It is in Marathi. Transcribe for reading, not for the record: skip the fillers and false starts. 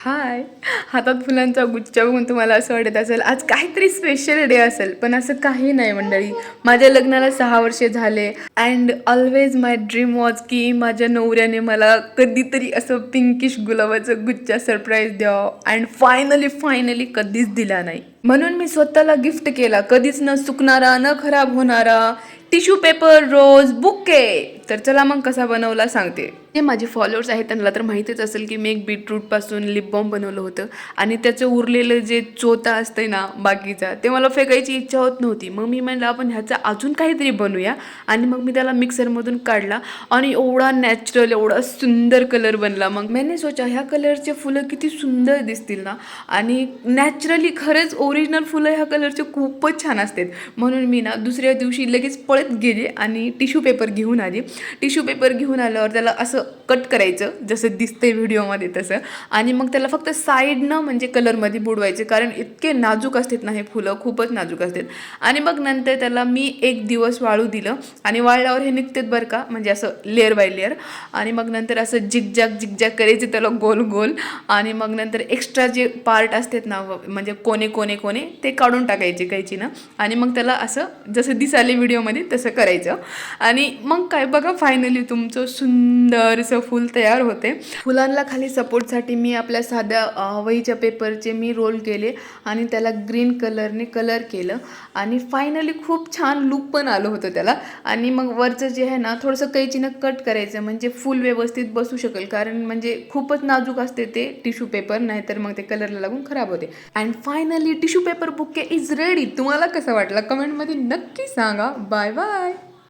हाय. हातात फुलांचा गुच्छ बघून तुम्हाला असं वाटत असेल आज काहीतरी स्पेशल डे असेल, पण असं काही नाही मंडळी. माझ्या लग्नाला 6 वर्षे झाले and always my dream was की माझ्या नवऱ्याने मला कधीतरी असं पिंकिश गुलाबाचं गुच्छ सरप्राईज द्यावं अँड फायनली कधीच दिला नाही. म्हणून मी स्वतःला गिफ्ट केला कधीच न चुकणारा न खराब होणारा टिश्यू पेपर रोज बुके. तर चला मग कसा बनवला सांगते. जे माझे फॉलोअर्स आहेत त्यांना तर माहितीच असेल की मी एक बीटरूटपासून लिप बाम बनवलं होतं आणि त्याचं उरलेलं जे चोथा असते ना बाकीचा, ते मला फेकायची इच्छा होत नव्हती. मग मी म्हणलं आपण ह्याचा अजून काहीतरी बनवूया आणि मग मी त्याला मिक्सरमधून काढला आणि एवढा नॅचरल एवढा सुंदर कलर बनला. मग मैंने सोचा ह्या कलरचे फुलं किती सुंदर दिसतील ना, आणि नॅचरली खरंच ओरिजिनल फुलं ह्या कलरचे खूपच छान असतात. म्हणून मी ना दुसऱ्या दिवशी लगेच पळत गेले आणि टिश्यू पेपर घेऊन आले. टिश्यू पेपर घेऊन आल्यावर त्याला असं कट करायचं जसं दिसतंय व्हिडिओमध्ये तसं, आणि मग त्याला फक्त साईडनं म्हणजे कलरमध्ये बुडवायचे, कारण इतके नाजूक असतात ना हे फुलं, खूपच नाजूक असतात. आणि मग नंतर त्याला मी 1 दिवस वाळू दिलं आणि वाळल्यावर हे निघतात बरं का, म्हणजे असं लेअर बाय लेअर. आणि मग नंतर असं जिगजॅग करायचे त्याला गोल गोल, आणि मग नंतर एक्स्ट्रा जे पार्ट असतात ना म्हणजे कोणे ते काढून टाकायचे कैचीनं, आणि मग त्याला असं जसं दिसाले व्हिडिओमध्ये तसं करायचं. आणि मग काय बघा फायनली तुमचं सुंदरसं फूल तयार होते. फुलांना खाली सपोर्टसाठी मी आपल्या साध्या वहीच्या पेपरचे मी रोल केले आणि त्याला ग्रीन कलरने कलर केलं आणि फायनली खूप छान लुक पण आलं होतं त्याला. आणि मग वरचं जे आहे ना थोडंसं कैचीनं कट करायचं म्हणजे फुल व्यवस्थित बसू शकेल, कारण म्हणजे खूपच नाजूक असते ते टिश्यू पेपर, नाहीतर मग ते कलरला लागून खराब होते. And finally tissue paper bouquet is ready. तुम्हाला कसं वाटलं कमेंटमध्ये नक्की सांगा. Bye bye.